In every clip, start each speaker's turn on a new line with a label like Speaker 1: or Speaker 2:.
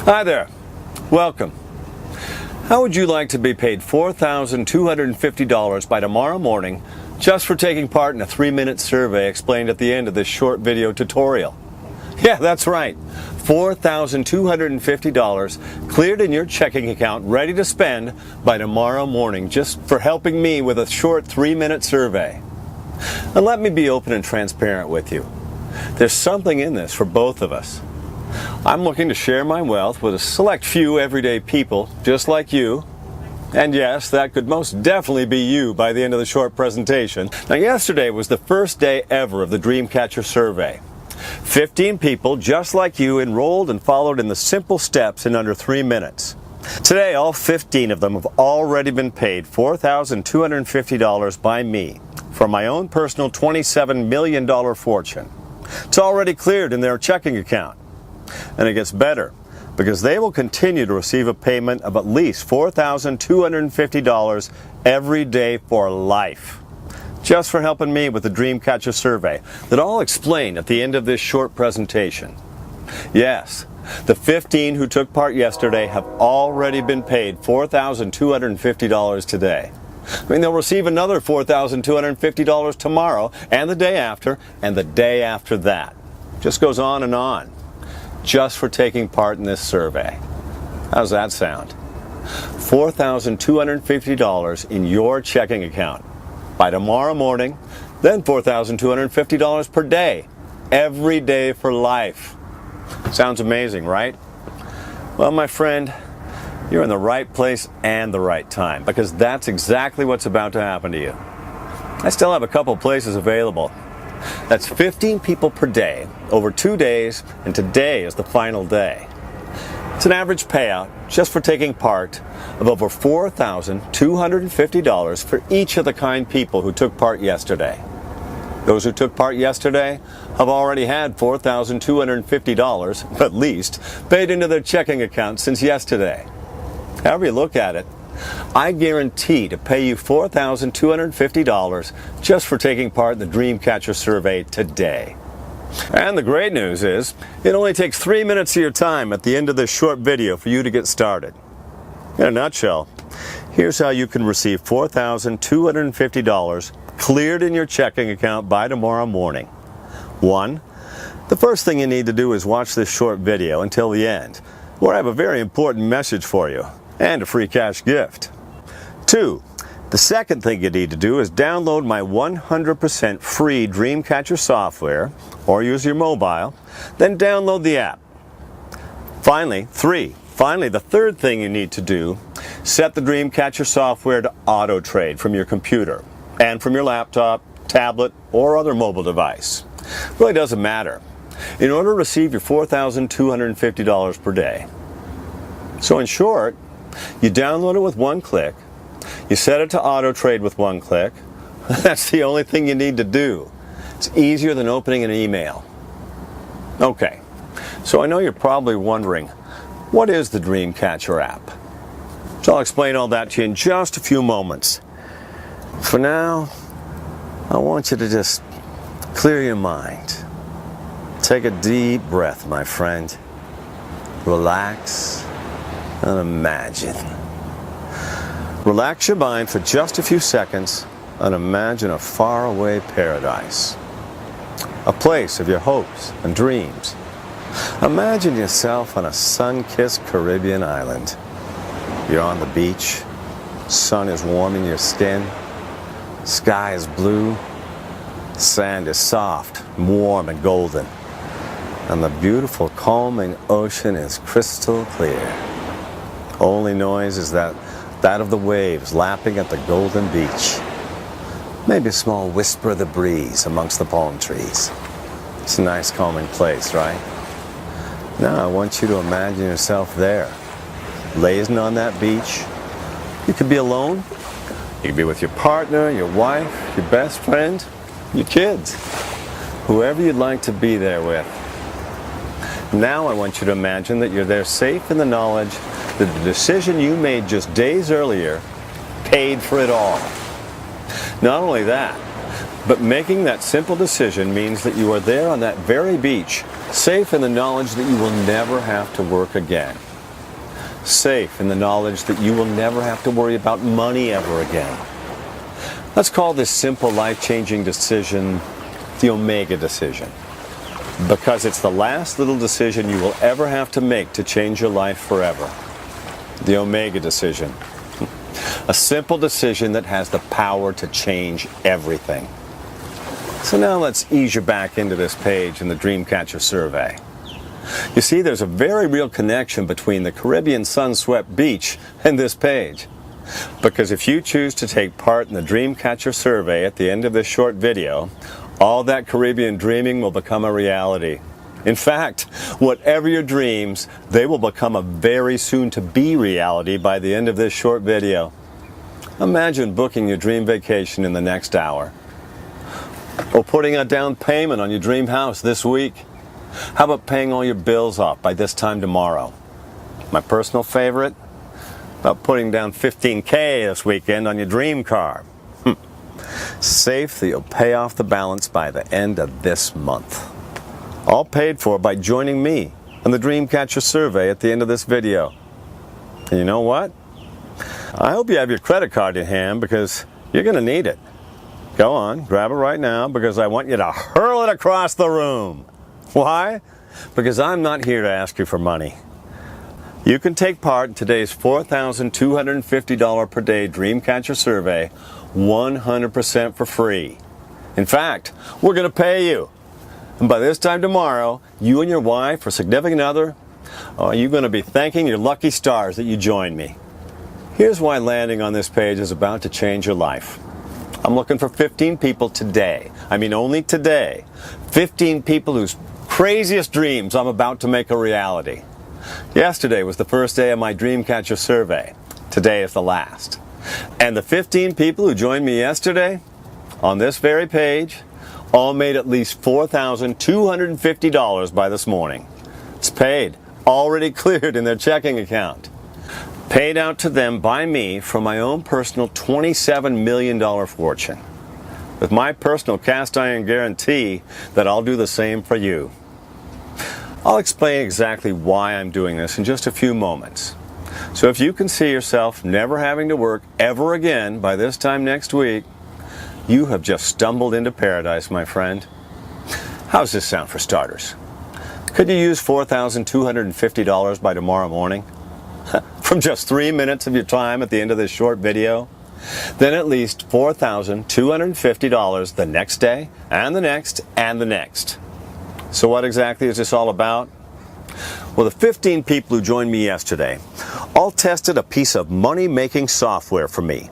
Speaker 1: Hi there. Welcome. How would you like to be paid $4,250 by tomorrow morning just for taking part in a 3-minute survey explained at the end of this short video tutorial? Yeah, that's right. $4,250 cleared in your checking account, ready to spend by tomorrow morning just for helping me with a short 3-minute survey. And let me be open and transparent with you. There's something in this for both of us. I'm looking to share my wealth with a select few everyday people just like you. And yes, that could most definitely be you by the end of the short presentation. Now, yesterday was the first day ever of the Dreamcatcher survey. 15 people just like you enrolled and followed in the simple steps in under 3 minutes. Today, all 15 of them have already been paid $4,250 by me for my own personal $27 million fortune. It's already cleared in their checking account. And it gets better, because they will continue to receive a payment of at least $4,250 every day for life, just for helping me with the Dreamcatcher survey that I'll explain at the end of this short presentation. Yes, the 15 who took part yesterday have already been paid $4,250 today. I mean, they'll receive another $4,250 tomorrow, and the day after, and the day after that. Just goes on and on, just for taking part in this survey. How's that sound? $4,250 in your checking account by tomorrow morning, then $4,250 per day, every day for life. Sounds amazing, right? Well, my friend, you're in the right place and the right time, because that's exactly what's about to happen to you. I still have a couple places available. That's 15 people per day, over 2 days, and today is the final day. It's an average payout, just for taking part, of over $4,250 for each of the kind people who took part yesterday. Those who took part yesterday have already had $4,250, at least, paid into their checking account since yesterday. However you look at it, I guarantee to pay you $4,250 just for taking part in the Dreamcatcher survey today. And the great news is, it only takes 3 minutes of your time at the end of this short video for you to get started. In a nutshell, here's how you can receive $4,250 cleared in your checking account by tomorrow morning. 1. The first thing you need to do is watch this short video until the end, where I have a very important message for you and a free cash gift. 2. The second thing you need to do is download my 100% free Dreamcatcher software, or use your mobile, then download the app. Finally, the third thing you need to do, set the Dreamcatcher software to auto-trade from your computer and from your laptop, tablet, or other mobile device. It really doesn't matter, in order to receive your $4,250 per day. So in short, you download it with one click, you set it to auto-trade with one click. That's the only thing you need to do. It's easier than opening an email. Okay, so I know you're probably wondering, what is the Dreamcatcher app? So I'll explain all that to you in just a few moments. For now, I want you to just clear your mind. Take a deep breath, my friend. Relax and imagine. Relax your mind for just a few seconds and imagine a faraway paradise. A place of your hopes and dreams. Imagine yourself on a sun-kissed Caribbean island. You're on the beach, sun is warming your skin, sky is blue, sand is soft, warm and golden, and the beautiful calming ocean is crystal clear. Only noise is that of the waves lapping at the golden beach. Maybe a small whisper of the breeze amongst the palm trees. It's a nice calming place, right? Now I want you to imagine yourself there, lazing on that beach. You could be alone. You could be with your partner, your wife, your best friend, your kids, whoever you'd like to be there with. Now I want you to imagine that you're there safe in the knowledge that the decision you made just days earlier paid for it all. Not only that, but making that simple decision means that you are there on that very beach, safe in the knowledge that you will never have to work again. Safe in the knowledge that you will never have to worry about money ever again. Let's call this simple life-changing decision the Omega decision, because it's the last little decision you will ever have to make to change your life forever. The Omega decision. A simple decision that has the power to change everything. So now let's ease you back into this page in the Dreamcatcher survey. You see, there's a very real connection between the Caribbean sun-swept beach and this page. Because if you choose to take part in the Dreamcatcher survey at the end of this short video, all that Caribbean dreaming will become a reality. In fact, whatever your dreams, they will become a very soon-to-be reality by the end of this short video. Imagine booking your dream vacation in the next hour. Or putting a down payment on your dream house this week. How about paying all your bills off by this time tomorrow? My personal favorite? About putting down $15,000 this weekend on your dream car. Safe that you'll pay off the balance by the end of this month. All paid for by joining me on the Dreamcatcher survey at the end of this video. And you know what? I hope you have your credit card in hand because you're going to need it. Go on, grab it right now because I want you to hurl it across the room. Why? Because I'm not here to ask you for money. You can take part in today's $4,250 per day Dreamcatcher survey 100% for free. In fact, we're going to pay you. And by this time tomorrow, you and your wife or significant other, you're going to be thanking your lucky stars that you joined me. Here's why landing on this page is about to change your life. I'm looking for 15 people today. I mean only today. 15 people whose craziest dreams I'm about to make a reality. Yesterday was the first day of my Dreamcatcher survey. Today is the last. And the 15 people who joined me yesterday, on this very page, all made at least $4,250 by this morning. It's paid, already cleared in their checking account. Paid out to them by me from my own personal $27 million fortune. With my personal cast iron guarantee that I'll do the same for you. I'll explain exactly why I'm doing this in just a few moments. So if you can see yourself never having to work ever again by this time next week, you have just stumbled into paradise, my friend. How's this sound for starters? Could you use $4,250 by tomorrow morning? From just 3 minutes of your time at the end of this short video? Then at least $4,250 the next day, and the next, and the next. So what exactly is this all about? Well, the 15 people who joined me yesterday all tested a piece of money-making software for me.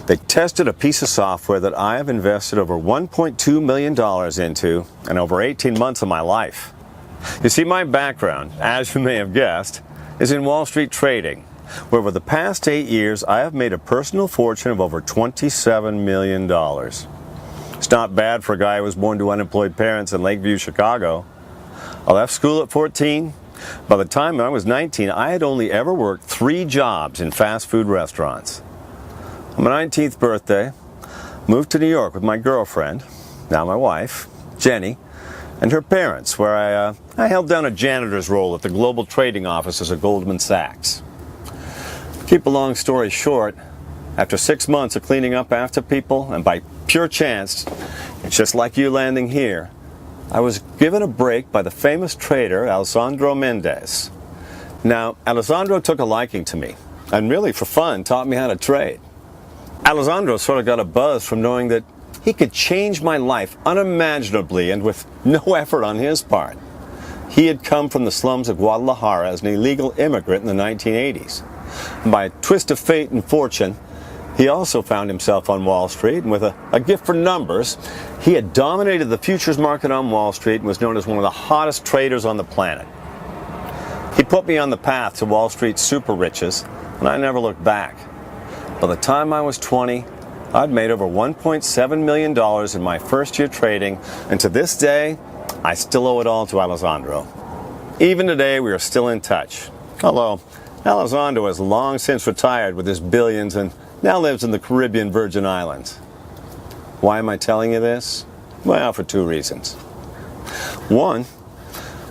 Speaker 1: They tested a piece of software that I have invested over $1.2 million into in over 18 months of my life. You see, my background, as you may have guessed, is in Wall Street trading, where over the past 8 years I have made a personal fortune of over $27 million. It's not bad for a guy who was born to unemployed parents in Lakeview, Chicago. I left school at 14. By the time I was 19, I had only ever worked 3 jobs in fast food restaurants. On my 19th birthday, moved to New York with my girlfriend, now my wife, Jenny, and her parents, where I held down a janitor's role at the global trading offices of Goldman Sachs. Keep a long story short, after 6 months of cleaning up after people, and by pure chance, it's just like you landing here, I was given a break by the famous trader Alessandro Mendez. Now, Alessandro took a liking to me, and really for fun taught me how to trade. Alessandro sort of got a buzz from knowing that he could change my life unimaginably and with no effort on his part. He had come from the slums of Guadalajara as an illegal immigrant in the 1980s. And by a twist of fate and fortune, he also found himself on Wall Street, and with a gift for numbers, he had dominated the futures market on Wall Street and was known as one of the hottest traders on the planet. He put me on the path to Wall Street's super riches, and I never looked back. By the time I was 20, I'd made over $1.7 million in my first year trading, and to this day, I still owe it all to Alessandro. Even today, we are still in touch. Although, Alessandro has long since retired with his billions and now lives in the Caribbean Virgin Islands. Why am I telling you this? Well, for 2 reasons. One,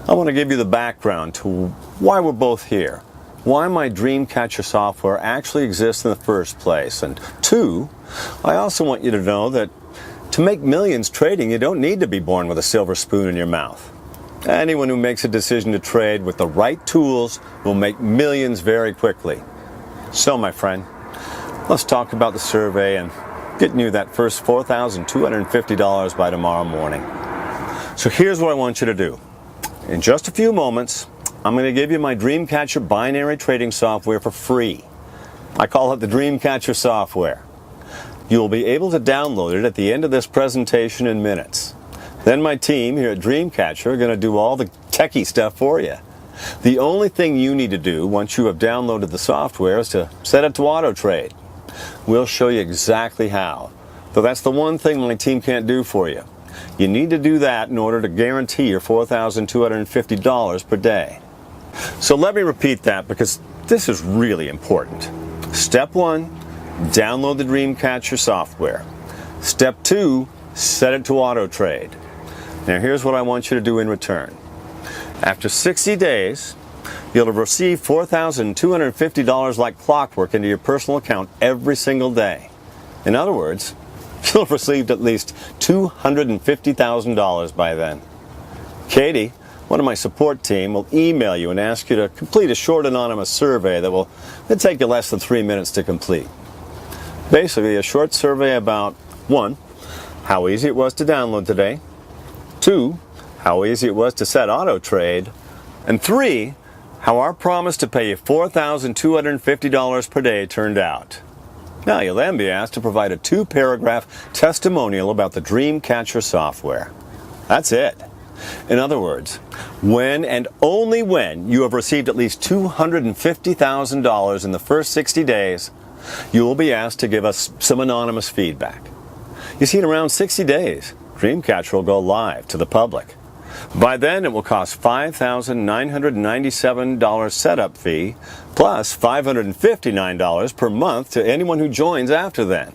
Speaker 1: I want to give you the background to why we're both here why my Dreamcatcher software actually exists in the first place. And 2, I also want you to know that to make millions trading, you don't need to be born with a silver spoon in your mouth. Anyone who makes a decision to trade with the right tools will make millions very quickly. So, my friend, let's talk about the survey and getting you that first $4,250 by tomorrow morning. So here's what I want you to do. In just a few moments, I'm going to give you my Dreamcatcher binary trading software for free. I call it the Dreamcatcher software. You will be able to download it at the end of this presentation in minutes. Then my team here at Dreamcatcher are going to do all the techie stuff for you. The only thing you need to do once you have downloaded the software is to set it to auto trade. We'll show you exactly how, though that's the one thing my team can't do for you. You need to do that in order to guarantee your $4,250 per day. So let me repeat that because this is really important. Step 1, download the Dreamcatcher software. Step 2, set it to auto trade. Now here's what I want you to do in return. After 60 days, you'll have received $4,250 like clockwork into your personal account every single day. In other words, you'll have received at least $250,000 by then. Katie, one of my support team, will email you and ask you to complete a short anonymous survey that will take you less than 3 minutes to complete. Basically, a short survey about 1, how easy it was to download today, 2, how easy it was to set auto trade, and 3, how our promise to pay you $4,250 per day turned out. Now you'll then be asked to provide a 2-paragraph testimonial about the Dreamcatcher software. That's it. In other words, when and only when you have received at least $250,000 in the first 60 days, you will be asked to give us some anonymous feedback. You see, in around 60 days, Dreamcatcher will go live to the public. By then, it will cost $5,997 setup fee, plus $559 per month to anyone who joins after then.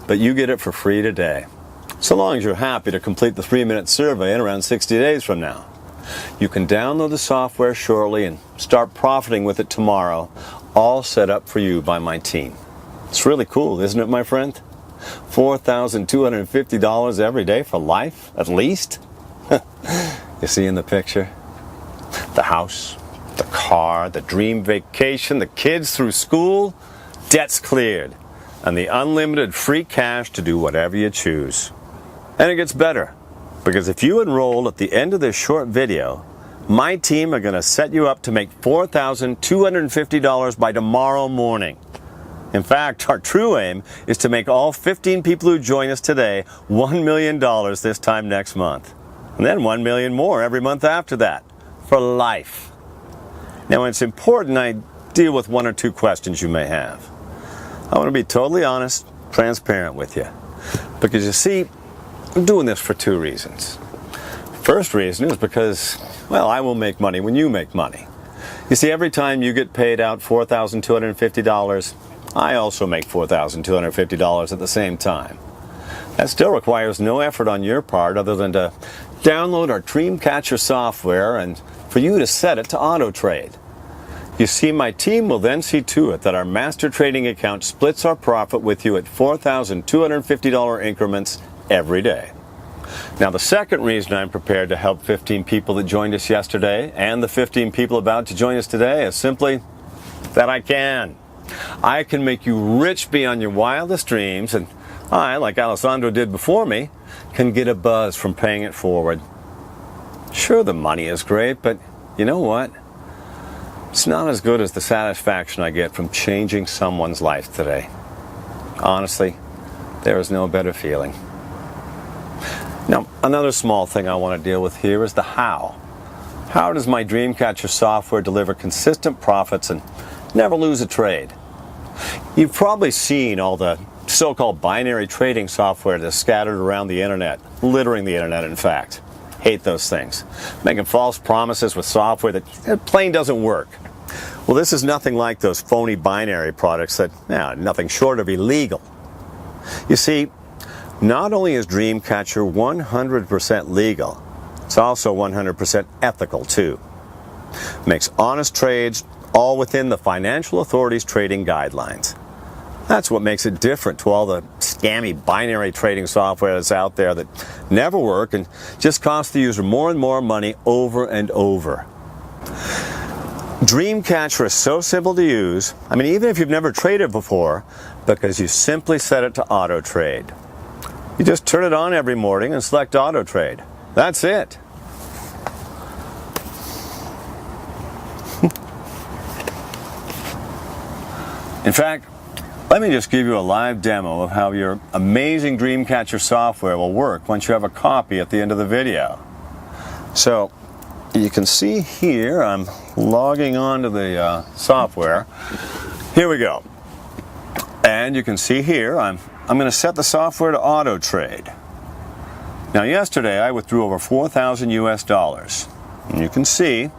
Speaker 1: But you get it for free today, so long as you're happy to complete the 3-minute survey in around 60 days from now. You can download the software shortly and start profiting with it tomorrow, all set up for you by my team. It's really cool, isn't it, my friend? $4,250 every day for life, at least? You see in the picture? The house, the car, the dream vacation, the kids through school, debts cleared, and the unlimited free cash to do whatever you choose. And it gets better, because if you enroll at the end of this short video, my team are going to set you up to make $4,250 by tomorrow morning. In fact, our true aim is to make all 15 people who join us today $1 million this time next month. And then 1 million more every month after that, for life. Now, it's important I deal with 1 or 2 questions you may have. I want to be totally honest, transparent with you. Because you see, I'm doing this for 2 reasons. First reason is because, well, I will make money when you make money. You see, every time you get paid out $4,250, I also make $4,250 at the same time. That still requires no effort on your part other than to download our Dreamcatcher software and for you to set it to auto trade. You see, my team will then see to it that our master trading account splits our profit with you at $4,250 increments every day. Now, the second reason I'm prepared to help 15 people that joined us yesterday and the 15 people about to join us today is simply that I can. I can make you rich beyond your wildest dreams, and I, like Alessandro did before me, can get a buzz from paying it forward. Sure, the money is great, but you know what? It's not as good as the satisfaction I get from changing someone's life today. Honestly, there is no better feeling. Now, another small thing I want to deal with here is the how. How does my Dreamcatcher software deliver consistent profits and never lose a trade? You've probably seen all the so-called binary trading software that's scattered around the internet, littering the internet, in fact. Hate those things. Making false promises with software that plain doesn't work. Well, this is nothing like those phony binary products that, nothing short of illegal. You see, not only is Dreamcatcher 100% legal, it's also 100% ethical too. Makes honest trades all within the financial authorities' trading guidelines. That's what makes it different to all the scammy binary trading software that's out there that never work and just cost the user more and more money over and over. Dreamcatcher is so simple to use, even if you've never traded before, because you simply set it to auto trade. You just turn it on every morning and select auto trade. That's it. In fact, let me just give you a live demo of how your amazing Dreamcatcher software will work once you have a copy at the end of the video. So, you can see here, I'm logging on to the software. Here we go. And you can see here, I'm going to set the software to auto trade. Now yesterday I withdrew over 4,000 US dollars. And you can see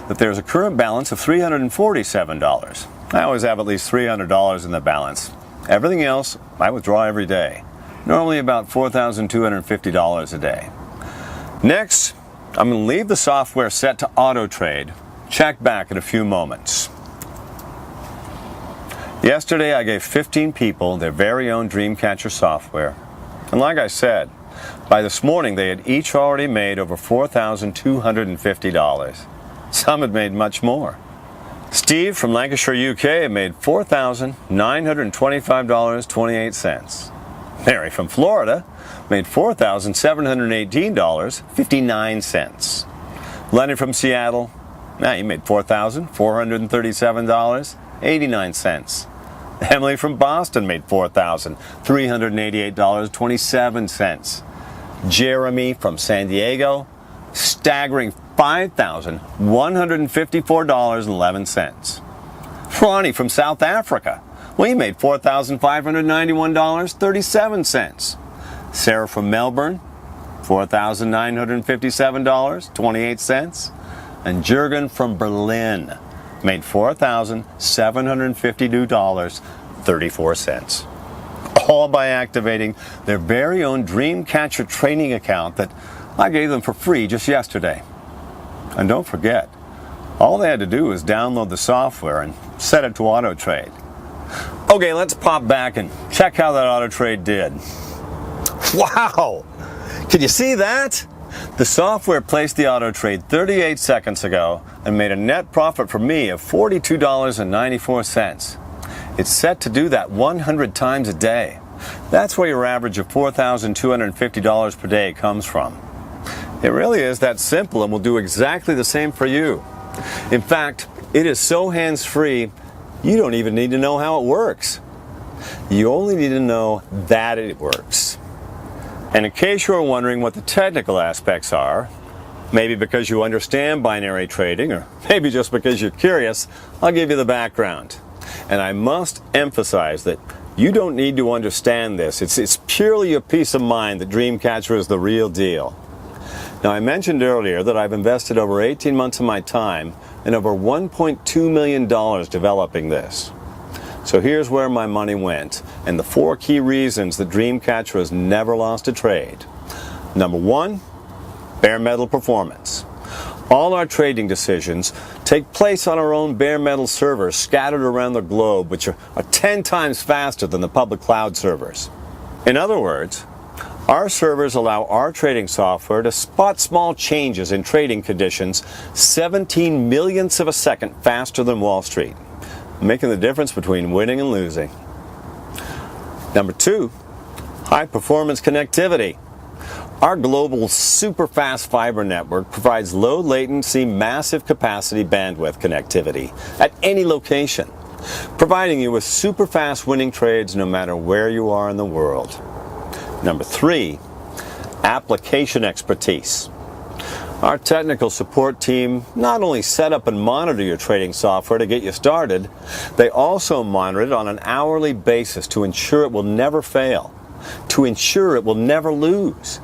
Speaker 1: that there's a current balance of $347. I always have at least $300 in the balance. Everything else I withdraw every day. Normally about $4,250 a day. Next, I'm going to leave the software set to auto trade. Check back in a few moments. Yesterday I gave 15 people their very own Dreamcatcher software. And like I said, by this morning they had each already made over $4,250. Some had made much more. Steve from Lancashire, UK made $4,925.28. Mary from Florida made $4,718.59. Leonard from Seattle, he made $4,437.89. Emily from Boston made $4,388.27. Jeremy from San Diego, staggering $5,154.11. Ronnie from South Africa, he made $4,591.37. Sarah from Melbourne, $4,957.28. And Jürgen from Berlin made $4,752.34. All by activating their very own Dreamcatcher training account that I gave them for free just yesterday. And don't forget, all they had to do was download the software and set it to auto trade. Okay, let's pop back and check how that auto trade did. Wow! Can you see that? The software placed the auto trade 38 seconds ago and made a net profit for me of $42.94. It's set to do that 100 times a day. That's where your average of $4,250 per day comes from. It really is that simple and will do exactly the same for you. In fact, it is so hands-free, you don't even need to know how it works. You only need to know that it works. And in case you're wondering what the technical aspects are, maybe because you understand binary trading, or maybe just because you're curious, I'll give you the background. And I must emphasize that you don't need to understand this. It's purely a peace of mind that Dreamcatcher is the real deal. Now, I mentioned earlier that I've invested over 18 months of my time and over $1.2 million developing this. So here's where my money went, and the 4 key reasons that Dreamcatcher has never lost a trade. Number 1, bare metal performance. All our trading decisions take place on our own bare metal servers scattered around the globe, which are 10 times faster than the public cloud servers. In other words, our servers allow our trading software to spot small changes in trading conditions 17 millionths of a second faster than Wall Street, making the difference between winning and losing. Number 2, high performance connectivity. Our global super fast fiber network provides low latency, massive capacity bandwidth connectivity at any location, providing you with super fast winning trades no matter where you are in the world. Number 3, application expertise. Our technical support team not only set up and monitor your trading software to get you started, they also monitor it on an hourly basis to ensure it will never fail, to ensure it will never lose.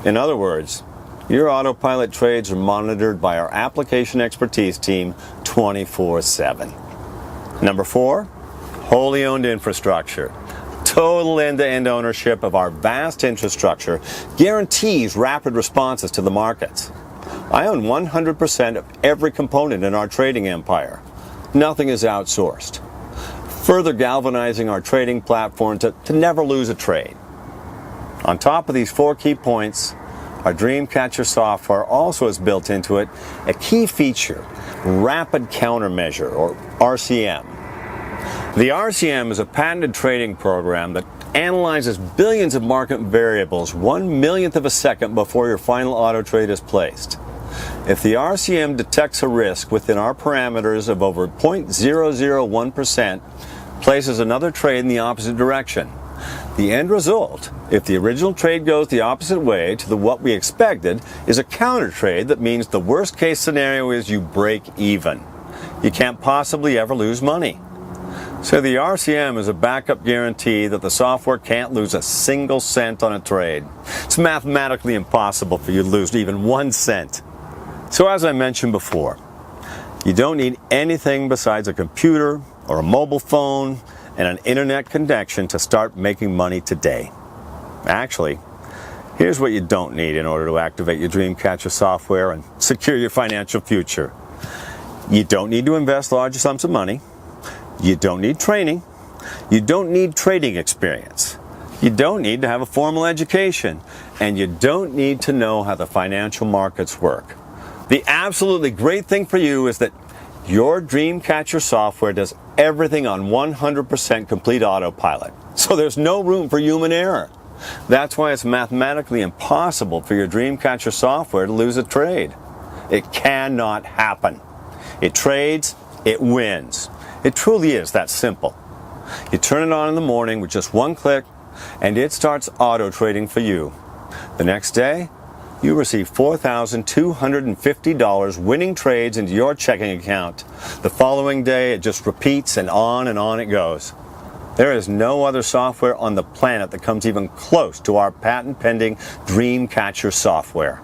Speaker 1: In other words, your autopilot trades are monitored by our application expertise team 24/7. Number 4, wholly owned infrastructure. Total end-to-end ownership of our vast infrastructure guarantees rapid responses to the markets. I own 100% of every component in our trading empire. Nothing is outsourced, further galvanizing our trading platform to never lose a trade. On top of these 4 key points, our Dreamcatcher software also has built into it a key feature, Rapid Countermeasure, or RCM. The RCM is a patented trading program that analyzes billions of market variables 1/1,000,000th of a second before your final auto trade is placed. If the RCM detects a risk within our parameters of over 0.001%, places another trade in the opposite direction. The end result, if the original trade goes the opposite way to what we expected, is a counter trade that means the worst case scenario is you break even. You can't possibly ever lose money. So the RCM is a backup guarantee that the software can't lose a single cent on a trade. It's mathematically impossible for you to lose even 1 cent. So as I mentioned before, you don't need anything besides a computer or a mobile phone and an internet connection to start making money today. Actually, here's what you don't need in order to activate your Dreamcatcher software and secure your financial future. You don't need to invest large sums of money. You don't need training. You don't need trading experience. You don't need to have a formal education. And you don't need to know how the financial markets work. The absolutely great thing for you is that your Dreamcatcher software does everything on 100% complete autopilot. So there's no room for human error. That's why it's mathematically impossible for your Dreamcatcher software to lose a trade. It cannot happen. It trades, it wins. It truly is that simple. You turn it on in the morning with just 1 click, and it starts auto trading for you. The next day, you receive $4,250 winning trades into your checking account. The following day, it just repeats and on it goes. There is no other software on the planet that comes even close to our patent-pending Dreamcatcher software.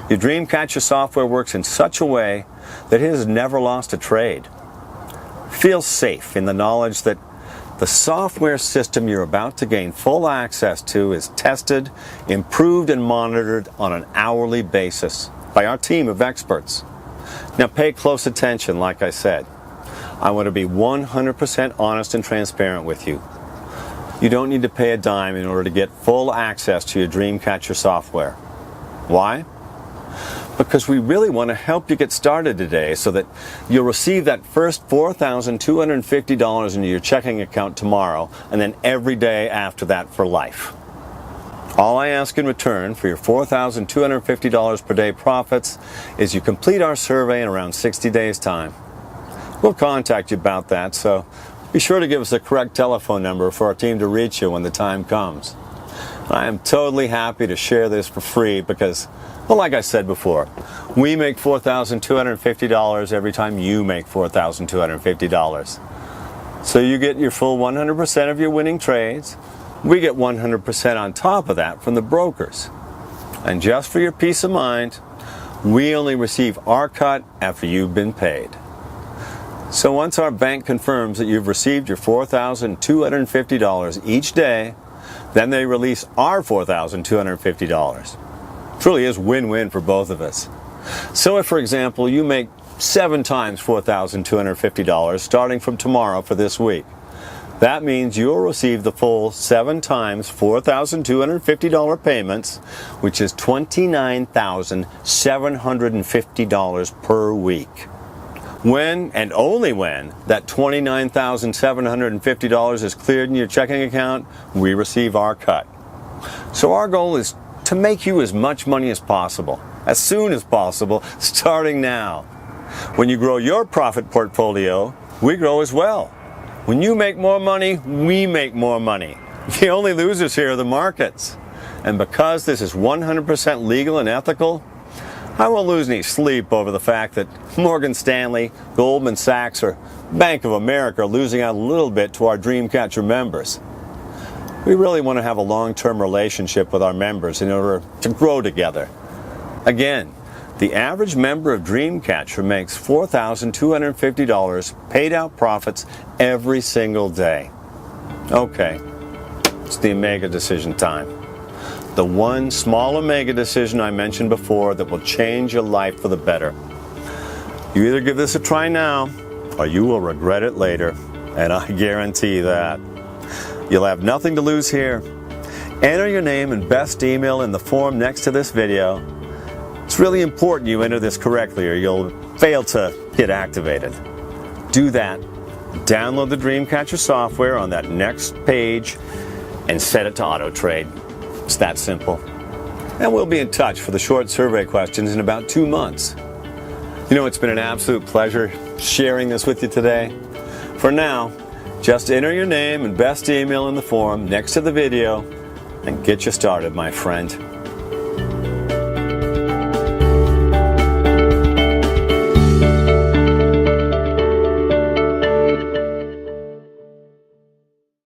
Speaker 1: Your Dreamcatcher software works in such a way that it has never lost a trade. Feel safe in the knowledge that the software system you're about to gain full access to is tested, improved, and monitored on an hourly basis by our team of experts. Now pay close attention, like I said. I want to be 100% honest and transparent with you. You don't need to pay a dime in order to get full access to your Dreamcatcher software. Why? Because we really want to help you get started today so that you'll receive that first $4,250 into your checking account tomorrow and then every day after that for life. All I ask in return for your $4,250 per day profits is you complete our survey in around 60 days' time. We'll contact you about that, so be sure to give us the correct telephone number for our team to reach you when the time comes. I am totally happy to share this for free because, well, like I said before, we make $4,250 every time you make $4,250. So you get your full 100% of your winning trades. We get 100% on top of that from the brokers. And just for your peace of mind, we only receive our cut after you've been paid. So once our bank confirms that you've received your $4,250 each day, then they release our $4,250. Truly is win-win for both of us. So if, for example, you make 7 times $4,250 starting from tomorrow for this week, that means you'll receive the full 7 times $4,250 payments, which is $29,750 per week. When, and only when, that $29,750 is cleared in your checking account, we receive our cut. So our goal is to make you as much money as possible, as soon as possible, starting now. When you grow your profit portfolio, we grow as well. When you make more money, we make more money. The only losers here are the markets. And because this is 100% legal and ethical, I won't lose any sleep over the fact that Morgan Stanley, Goldman Sachs, or Bank of America are losing out a little bit to our Dreamcatcher members. We really want to have a long-term relationship with our members in order to grow together. Again, the average member of Dreamcatcher makes $4,250 paid out profits every single day. Okay, it's the Omega decision time. The one small Omega decision I mentioned before that will change your life for the better. You either give this a try now, or you will regret it later, and I guarantee that. You'll have nothing to lose here. Enter your name and best email in the form next to this video. It's really important you enter this correctly or you'll fail to get activated. Do that. Download the Dreamcatcher software on that next page and set it to auto trade. It's that simple. And we'll be in touch for the short survey questions in about 2 months. You know, it's been an absolute pleasure sharing this with you today. For now, just enter your name and best email in the form next to the video and get you started, my friend.